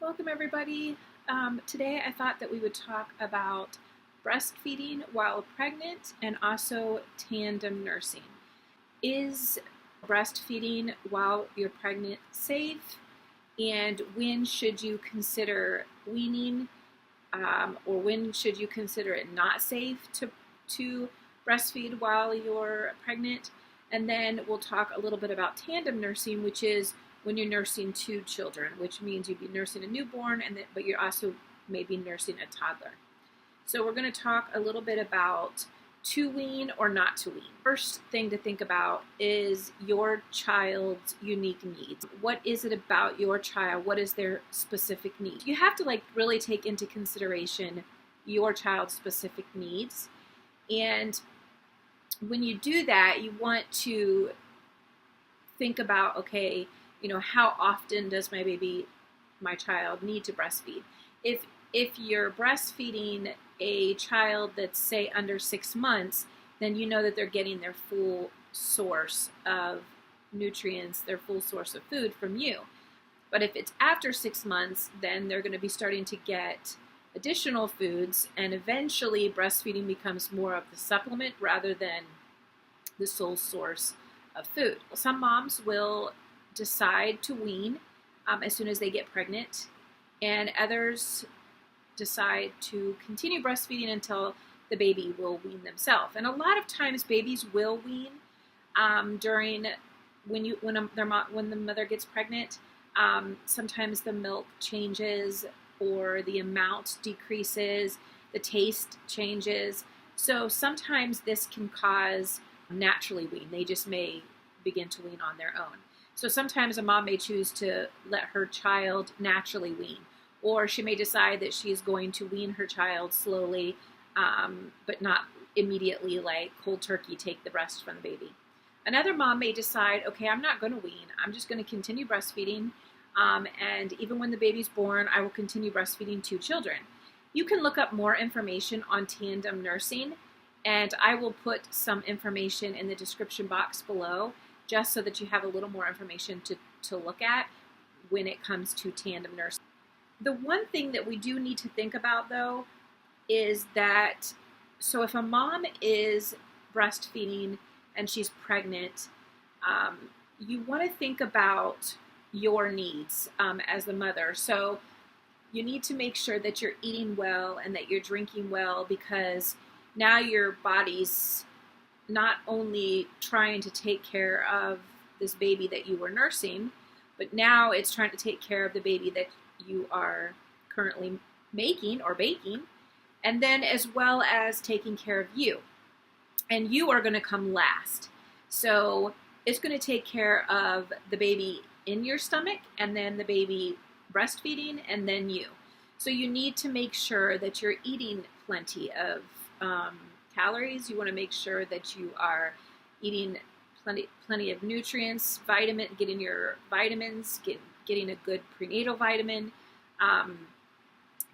Welcome everybody. Today I thought that we would talk about breastfeeding while pregnant and also tandem nursing. Is breastfeeding while you're pregnant safe? And when should you consider weaning, or when should you consider it not safe to breastfeed while you're pregnant? And then we'll talk a little bit about tandem nursing, which is when you're nursing two children, which means you'd be nursing a newborn, but you're also maybe nursing a toddler. So we're going to talk a little bit about to wean or not to wean. First thing to think about is your child's unique needs. What is it about your child? What is their specific need? You have to really take into consideration your child's specific needs. And when you do that, you want to think about, okay, how often does my child need to breastfeed? If you're breastfeeding a child that's say under 6 months, then you know that they're getting their full source of nutrients, their full source of food from you. But if it's after 6 months, then they're going to be starting to get additional foods, and eventually breastfeeding becomes more of the supplement rather than the sole source of food. Some moms will decide to wean as soon as they get pregnant, and others decide to continue breastfeeding until the baby will wean themselves. And a lot of times babies will wean during when the mother gets pregnant. Sometimes the milk changes or the amount decreases, the taste changes. So sometimes this can cause naturally wean. They just may begin to wean on their own. So sometimes a mom may choose to let her child naturally wean, or she may decide that she's going to wean her child slowly, but not immediately, like cold turkey, take the breast from the baby. Another mom may decide, okay, I'm not going to wean. I'm just going to continue breastfeeding, and even when the baby's born, I will continue breastfeeding two children. You can look up more information on tandem nursing, and I will put some information in the description box below, just so that you have a little more information to look at when it comes to tandem nursing. The one thing that we do need to think about, though, is that, so if a mom is breastfeeding and she's pregnant, you want to think about your needs as the mother. So you need to make sure that you're eating well and that you're drinking well, because now your body's not only trying to take care of this baby that you were nursing, but now it's trying to take care of the baby that you are currently making or baking, and then as well as taking care of you. And you are going to come last. So it's going to take care of the baby in your stomach, and then the baby breastfeeding, and then you. So you need to make sure that you're eating plenty of calories. You want to make sure that you are eating plenty of nutrients, getting your vitamins, getting a good prenatal vitamin,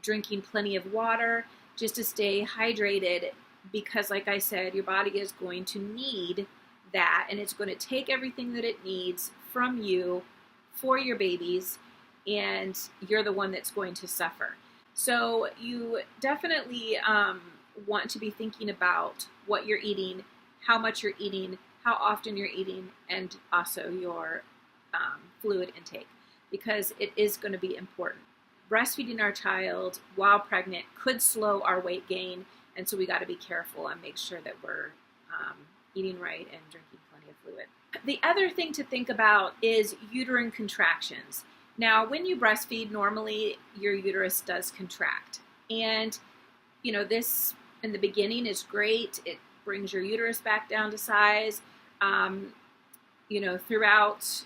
drinking plenty of water just to stay hydrated, because like I said, your body is going to need that, and it's going to take everything that it needs from you for your babies, and you're the one that's going to suffer. So you definitely want to be thinking about what you're eating, how much you're eating, how often you're eating, and also your fluid intake, because it is going to be important. Breastfeeding our child while pregnant could slow our weight gain, and so we got to be careful and make sure that we're eating right and drinking plenty of fluid. The other thing to think about is uterine contractions. Now, when you breastfeed, normally your uterus does contract, and this in the beginning is great. It brings your uterus back down to size. Throughout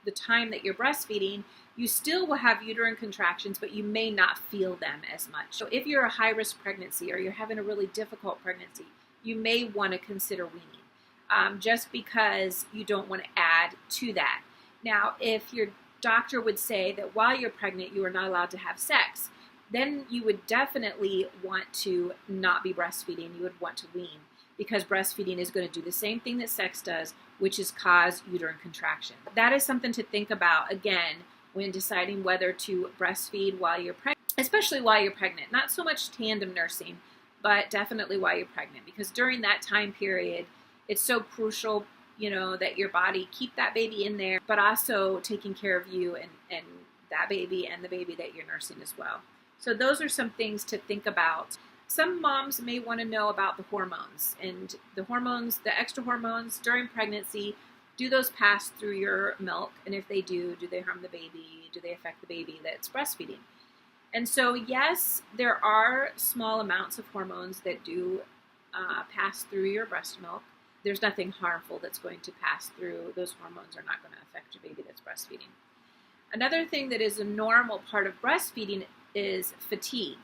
the time that you're breastfeeding, you still will have uterine contractions, but you may not feel them as much. So if you're a high-risk pregnancy or you're having a really difficult pregnancy, you may want to consider weaning, just because you don't want to add to that. Now, if your doctor would say that while you're pregnant, you are not allowed to have sex, then you would definitely want to not be breastfeeding. You would want to wean, because breastfeeding is going to do the same thing that sex does, which is cause uterine contraction. That is something to think about, again, when deciding whether to breastfeed while you're pregnant, especially while you're pregnant. Not so much tandem nursing, but definitely while you're pregnant, because during that time period, it's so crucial, that your body keep that baby in there, but also taking care of you and that baby and the baby that you're nursing as well. So those are some things to think about. Some moms may want to know about the hormones, and the extra hormones during pregnancy. Do those pass through your milk? And if they do they harm the baby? Do they affect the baby that's breastfeeding? And so, yes, there are small amounts of hormones that do pass through your breast milk. There's nothing harmful that's going to pass through. Those hormones are not going to affect your baby that's breastfeeding. Another thing that is a normal part of breastfeeding is fatigue.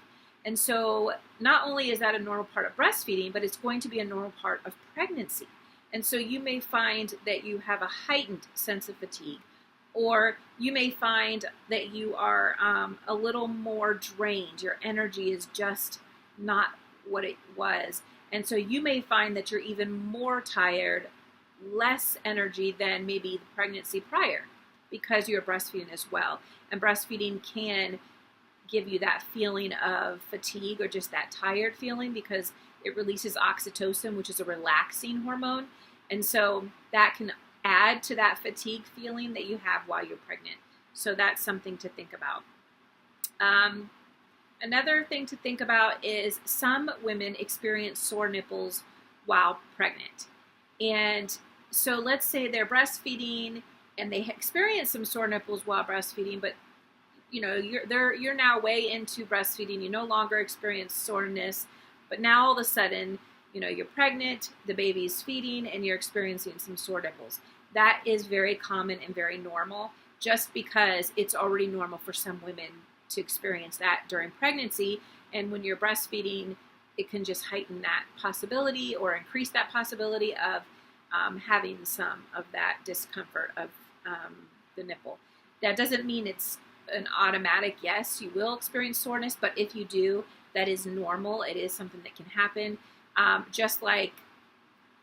And so not only is that a normal part of breastfeeding, but it's going to be a normal part of pregnancy. And so you may find that you have a heightened sense of fatigue, or you may find that you are a little more drained. Your energy is just not what it was. And so you may find that you're even more tired, less energy than maybe the pregnancy prior, because you're breastfeeding as well. And breastfeeding can give you that feeling of fatigue or just that tired feeling, because it releases oxytocin, which is a relaxing hormone. And so that can add to that fatigue feeling that you have while you're pregnant. So that's something to think about. Another thing to think about is some women experience sore nipples while pregnant. And so let's say they're breastfeeding and they experience some sore nipples while breastfeeding, but you're now way into breastfeeding. You no longer experience soreness, but now all of a sudden, you're pregnant, the baby's feeding, and you're experiencing some sore nipples. That is very common and very normal, just because it's already normal for some women to experience that during pregnancy. And when you're breastfeeding, it can just heighten that possibility or increase that possibility of having some of that discomfort of the nipple. That doesn't mean it's an automatic yes, you will experience soreness, but if you do, that is normal. It is something that can happen. Just like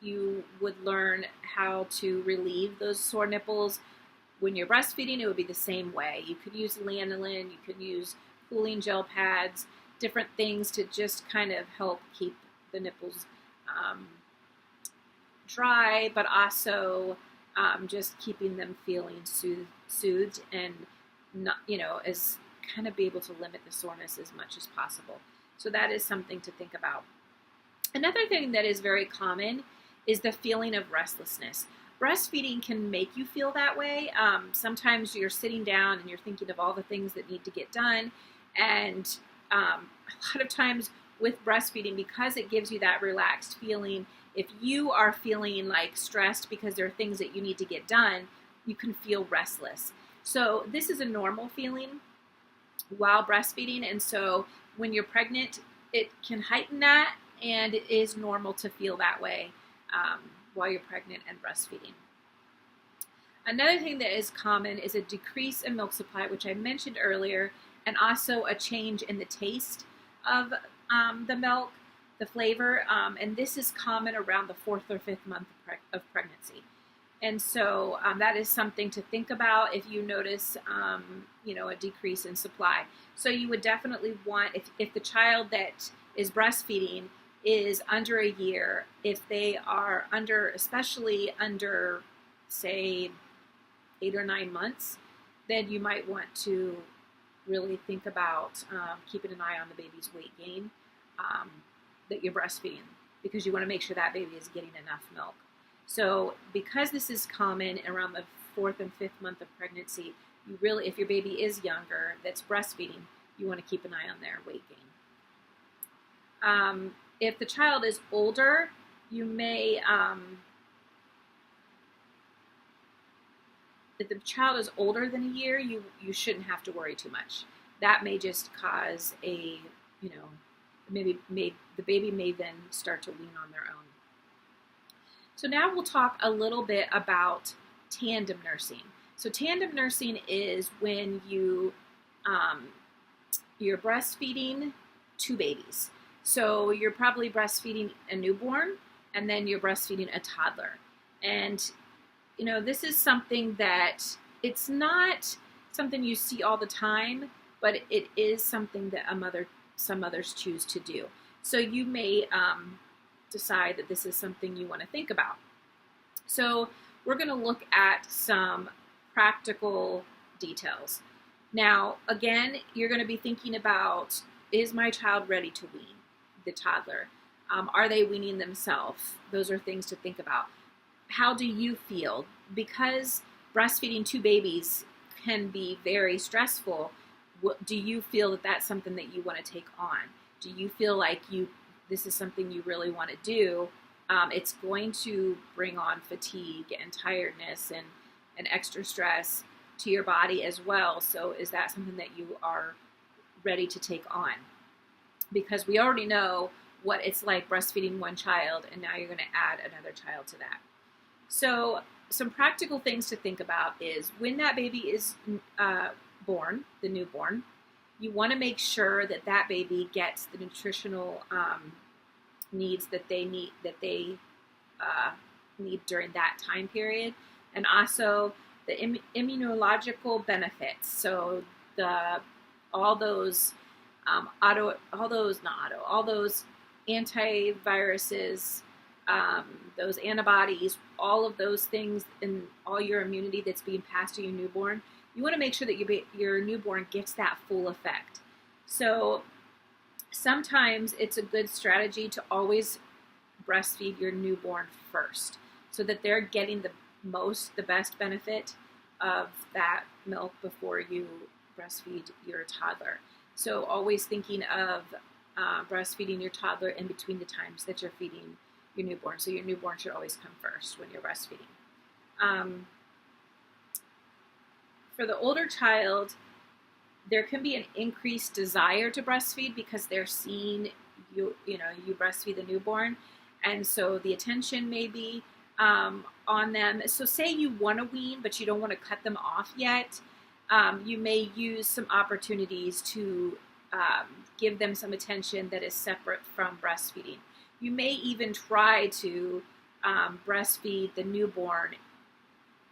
you would learn how to relieve those sore nipples when you're breastfeeding, it would be the same way. You could use lanolin, you could use cooling gel pads, different things to just kind of help keep the nipples dry, but also just keeping them feeling soothed and not, as kind of be able to limit the soreness as much as possible. So that is something to think about. Another thing that is very common is the feeling of restlessness. Breastfeeding can make you feel that way. Sometimes you're sitting down and you're thinking of all the things that need to get done. And a lot of times with breastfeeding, because it gives you that relaxed feeling, if you are feeling like stressed because there are things that you need to get done, you can feel restless. So this is a normal feeling while breastfeeding. And so when you're pregnant, it can heighten that, and it is normal to feel that way while you're pregnant and breastfeeding. Another thing that is common is a decrease in milk supply, which I mentioned earlier, and also a change in the taste of the milk, the flavor, and this is common around the 4th or 5th month of pregnancy. And so that is something to think about if you notice, a decrease in supply. So you would definitely want, if the child that is breastfeeding is under a year, if they are especially under, say, 8 or 9 months, then you might want to really think about keeping an eye on the baby's weight gain that you're breastfeeding, because you want to make sure that baby is getting enough milk. So because this is common around the 4th and 5th month of pregnancy, you really, if your baby is younger that's breastfeeding, you want to keep an eye on their weight gain. If the child is older, you may, if the child is older than a year, you shouldn't have to worry too much. That may just cause maybe the baby may then start to wean on their own. So now we'll talk a little bit about tandem nursing. So tandem nursing is when you're breastfeeding two babies. So you're probably breastfeeding a newborn, and then you're breastfeeding a toddler. And this is something that it's not something you see all the time, but it is something that some mothers choose to do. So you may decide that this is something you want to think about. So we're going to look at some practical details. Now, again, you're going to be thinking about, is my child ready to wean, the toddler? Are they weaning themselves? Those are things to think about. How do you feel? Because breastfeeding 2 babies can be very stressful. Do you feel that that's something that you want to take on? Do you feel like this is something you really want to do? It's going to bring on fatigue and tiredness and extra stress to your body as well. So is that something that you are ready to take on? Because we already know what it's like breastfeeding 1 child, and now you're going to add another child to that. So some practical things to think about is when that baby is born, the newborn, you want to make sure that that baby gets the nutritional needs that they need during that time period, and also the immunological benefits. So all those antiviruses, those antibodies, all of those things, and all your immunity that's being passed to your newborn, you want to make sure that your newborn gets that full effect. So sometimes it's a good strategy to always breastfeed your newborn first, so that they're getting the best benefit of that milk before you breastfeed your toddler. So always thinking of breastfeeding your toddler in between the times that you're feeding your newborn. So your newborn should always come first when you're breastfeeding. For the older child, there can be an increased desire to breastfeed because they're seeing you breastfeed the newborn, and so the attention may be on them. So say you want to wean, but you don't want to cut them off yet. You may use some opportunities to give them some attention that is separate from breastfeeding. You may even try to breastfeed the newborn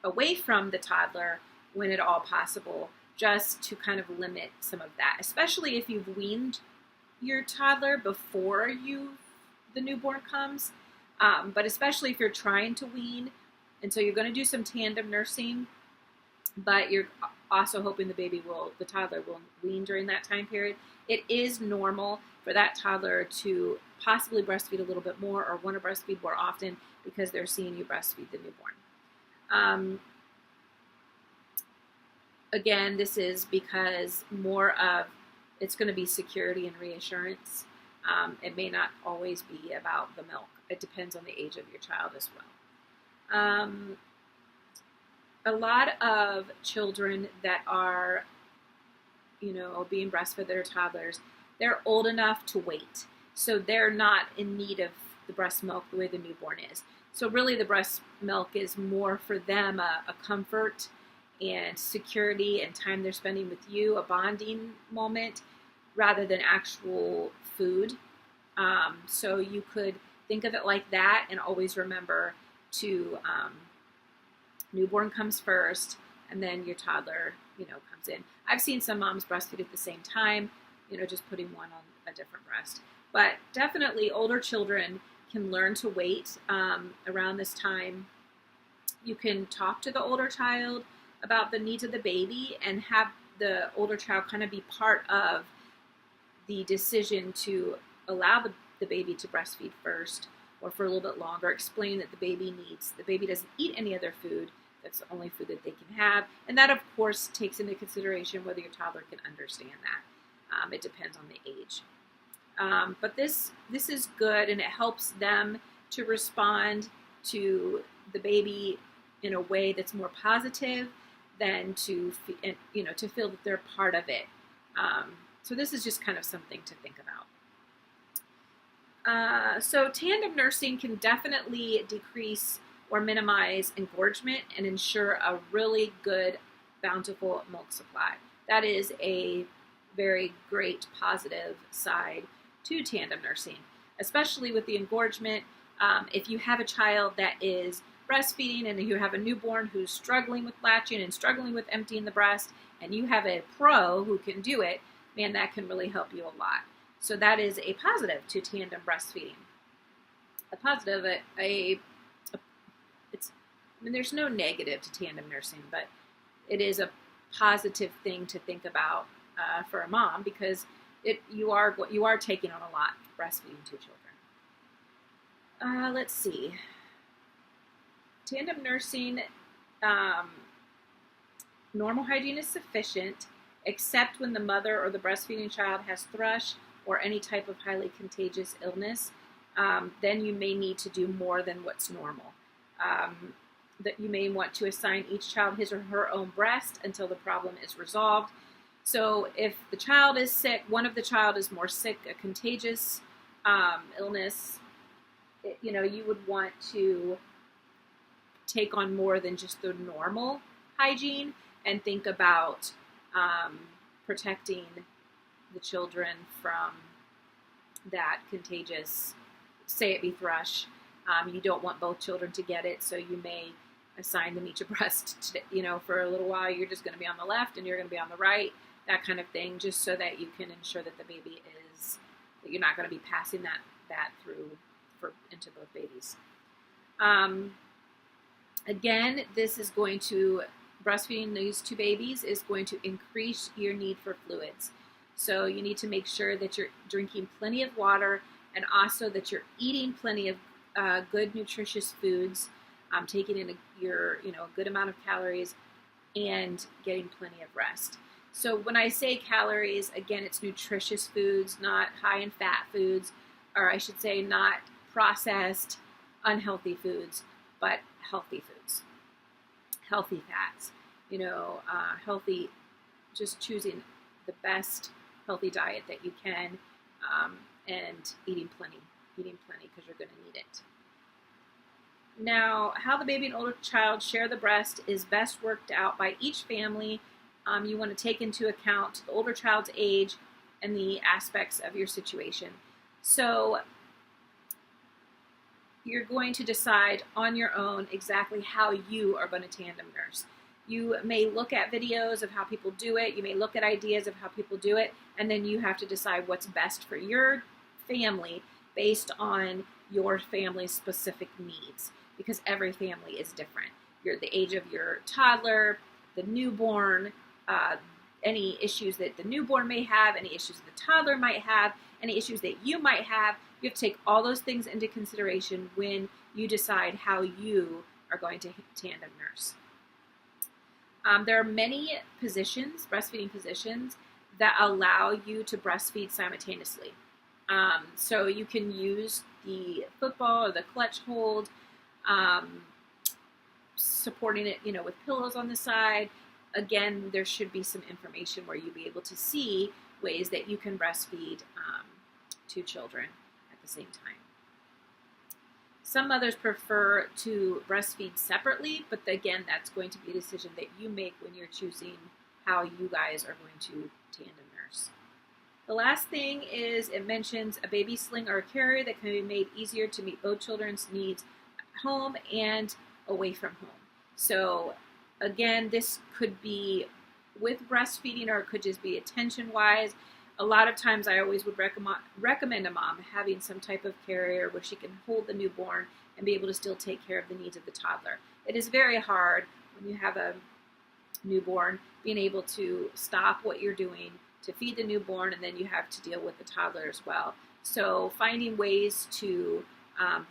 away from the toddler when at all possible, just to kind of limit some of that, especially if you've weaned your toddler before the newborn comes, but especially if you're trying to wean, and so you're going to do some tandem nursing, but you're also hoping the toddler will wean during that time period. It is normal for that toddler to possibly breastfeed a little bit more or want to breastfeed more often because they're seeing you breastfeed the newborn. Again, this is because more of it's going to be security and reassurance. It may not always be about the milk. It depends on the age of your child as well. A lot of children that are, being breastfed, that are toddlers, they're old enough to wait. So they're not in need of the breast milk the way the newborn is. So really the breast milk is more for them a comfort and security and time they're spending with you, a bonding moment, rather than actual food. So you could think of it like that, and always remember to newborn comes first, and then your toddler, comes in. I've seen some moms breastfeed at the same time, just putting one on a different breast. But definitely older children can learn to wait around this time. You can talk to the older child about the needs of the baby and have the older child kind of be part of the decision to allow the baby to breastfeed first or for a little bit longer. Explain that the baby doesn't eat any other food. That's the only food that they can have. And that, of course, takes into consideration whether your toddler can understand that. It depends on the age. But this is good, and it helps them to respond to the baby in a way that's more positive than to feel that they're part of it. So this is just kind of something to think about. So tandem nursing can definitely decrease or minimize engorgement and ensure a really good, bountiful milk supply. That is a very great positive side to tandem nursing, especially with the engorgement. If you have a child that is breastfeeding and you have a newborn who's struggling with latching and struggling with emptying the breast, and you have a pro who can do it, man, that can really help you a lot. So that is a positive to tandem breastfeeding. A positive, there's no negative to tandem nursing, but it is a positive thing to think about for a mom, because you are taking on a lot breastfeeding 2 children. Let's see. Tandem nursing, normal hygiene is sufficient, except when the mother or the breastfeeding child has thrush or any type of highly contagious illness. Then you may need to do more than what's normal. That you may want to assign each child his or her own breast until the problem is resolved. So if the child is sick, one of the child is more sick, a contagious illness, you would want to take on more than just the normal hygiene and think about protecting the children from that contagious, say it be thrush. You don't want both children to get it, so you may assign them each a breast. For a little while, you're just going to be on the left and you're going to be on the right, that kind of thing, just so that you can ensure that the baby that you're not going to be passing that through into both babies. Again, breastfeeding these 2 babies is going to increase your need for fluids. So you need to make sure that you're drinking plenty of water, and also that you're eating plenty of good nutritious foods, taking in a good amount of calories, and getting plenty of rest. So when I say calories, again, it's nutritious foods, not high in fat foods, or I should say not processed, unhealthy foods, but healthy foods, healthy fats, healthy, just choosing the best healthy diet that you can, and eating plenty because you're going to need it. Now, how the baby and older child share the breast is best worked out by each family. You want to take into account the older child's age and the aspects of your situation. So you're going to decide on your own exactly how you are going to tandem nurse. You may look at videos of how people do it. You may look at ideas of how people do it, and then you have to decide what's best for your family based on your family's specific needs, because every family is different. The age of your toddler, the newborn, any issues that the newborn may have, any issues the toddler might have, any issues that you might have. You have to take all those things into consideration when you decide how you are going to tandem nurse. There are many positions, breastfeeding positions, that allow you to breastfeed simultaneously. So you can use the football or the clutch hold, supporting it, with pillows on the side. Again, there should be some information where you'll be able to see ways that you can breastfeed 2 children at the same time. Some mothers prefer to breastfeed separately, but again, that's going to be a decision that you make when you're choosing how you guys are going to tandem nurse. The last thing is it mentions a baby sling or a carrier that can be made easier to meet both children's needs at home and away from home. So again, this could be with breastfeeding, or it could just be attention-wise. A lot of times I always would recommend a mom having some type of carrier where she can hold the newborn and be able to still take care of the needs of the toddler. It is very hard when you have a newborn being able to stop what you're doing to feed the newborn, and then you have to deal with the toddler as well. So finding ways to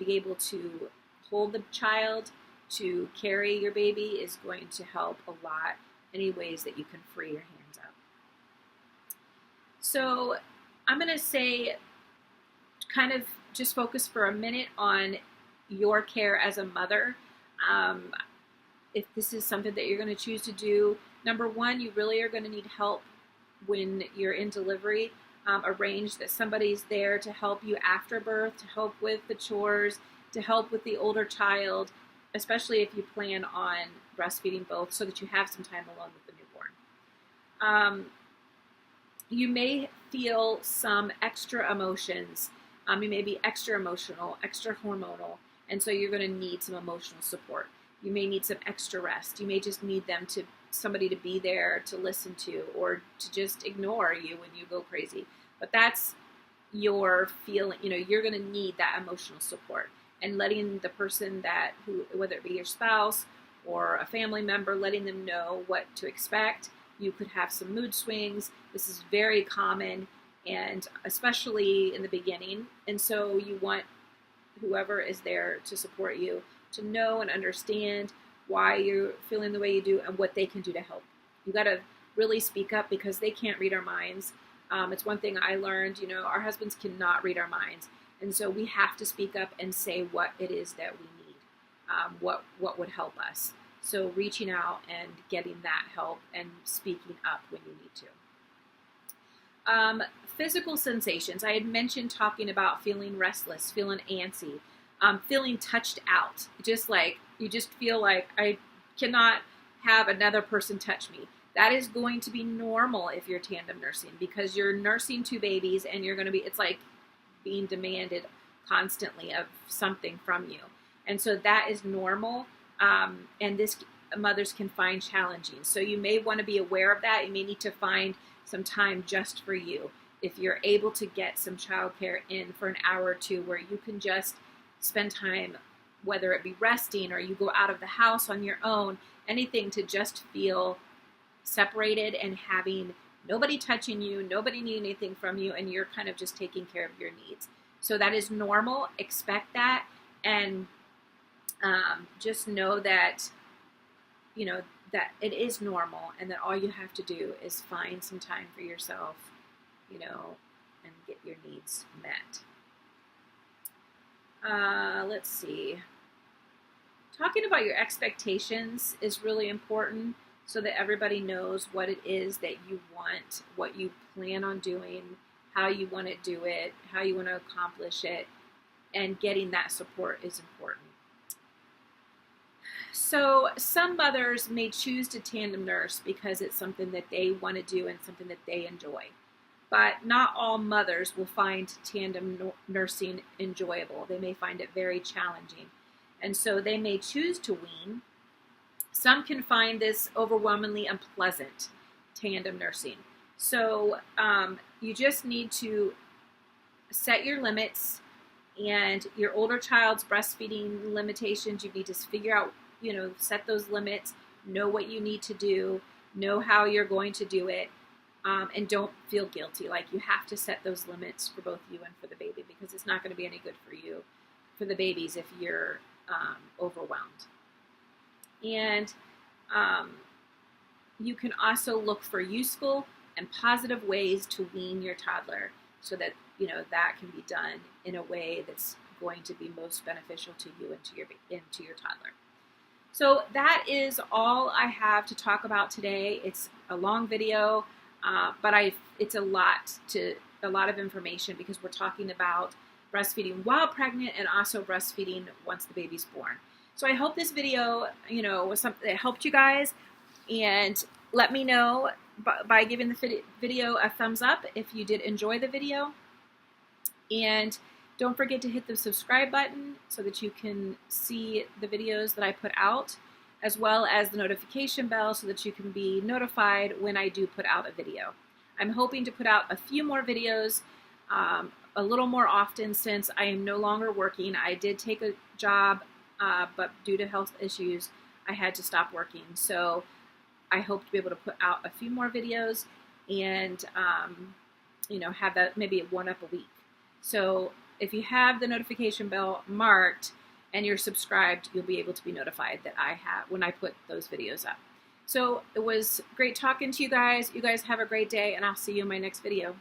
be able to hold the child, to carry your baby, is going to help a lot. Any ways that you can free your hands up. So I'm going to say, kind of just focus for a minute on your care as a mother. If this is something that you're going to choose to do, number one, you really are going to need help when you're in delivery. Arrange that somebody's there to help you after birth, to help with the chores, to help with the older child, especially if you plan on breastfeeding both, so that you have some time alone with the newborn. You may feel some extra emotions. You may be extra emotional, extra hormonal, and so you're going to need some emotional support. You may need some extra rest. You may just need somebody to be there to listen to, or to just ignore you when you go crazy. But that's your feeling. You're going to need that emotional support, and letting the person whether it be your spouse or a family member, letting them know what to expect. You could have some mood swings. This is very common, and especially in the beginning. And so you want whoever is there to support you to know and understand why you're feeling the way you do and what they can do to help. You got to really speak up, because they can't read our minds. It's one thing I learned, our husbands cannot read our minds. And so we have to speak up and say what it is that we need, what would help us. So reaching out and getting that help and speaking up when you need to. Physical sensations. I had mentioned talking about feeling restless, feeling antsy, feeling touched out. You just feel like I cannot have another person touch me. That is going to be normal if you're tandem nursing, because you're nursing 2 babies and it's like being demanded constantly of something from you. And so that is normal. And this mothers can find challenging. So you may want to be aware of that. You may need to find some time just for you. If you're able to get some childcare in for an hour or 2 where you can just spend time, whether it be resting or you go out of the house on your own, anything to just feel separated and having nobody touching you, nobody needing anything from you, and you're kind of just taking care of your needs. So that is normal. Expect that, and just know that, that it is normal, and that all you have to do is find some time for yourself, and get your needs met. Let's see. Talking about your expectations is really important, so that everybody knows what it is that you want, what you plan on doing, how you want to do it, how you want to accomplish it, and getting that support is important. So some mothers may choose to tandem nurse because it's something that they want to do and something that they enjoy. But not all mothers will find tandem nursing enjoyable. They may find it very challenging. And so they may choose to wean. Some can find this overwhelmingly unpleasant, tandem nursing. So you just need to set your limits, and your older child's breastfeeding limitations, you need to figure out, set those limits, know what you need to do, know how you're going to do it, and don't feel guilty. Like, you have to set those limits for both you and for the baby, because it's not going to be any good for the babies if you're overwhelmed. And you can also look for useful and positive ways to wean your toddler, so that that can be done in a way that's going to be most beneficial to you and to your toddler. So that is all I have to talk about today. It's a long video, but it's a lot of information, because we're talking about breastfeeding while pregnant and also breastfeeding once the baby's born. So I hope this video, was something that helped you guys, and let me know by giving the video a thumbs up if you did enjoy the video. And don't forget to hit the subscribe button so that you can see the videos that I put out, as well as the notification bell so that you can be notified when I do put out a video. I'm hoping to put out a few more videos a little more often, since I am no longer working. I did take a job, but due to health issues, I had to stop working. So I hope to be able to put out a few more videos and, have that maybe one up a week. So if you have the notification bell marked and you're subscribed, you'll be able to be notified that when I put those videos up. So it was great talking to you guys. You guys have a great day, and I'll see you in my next video.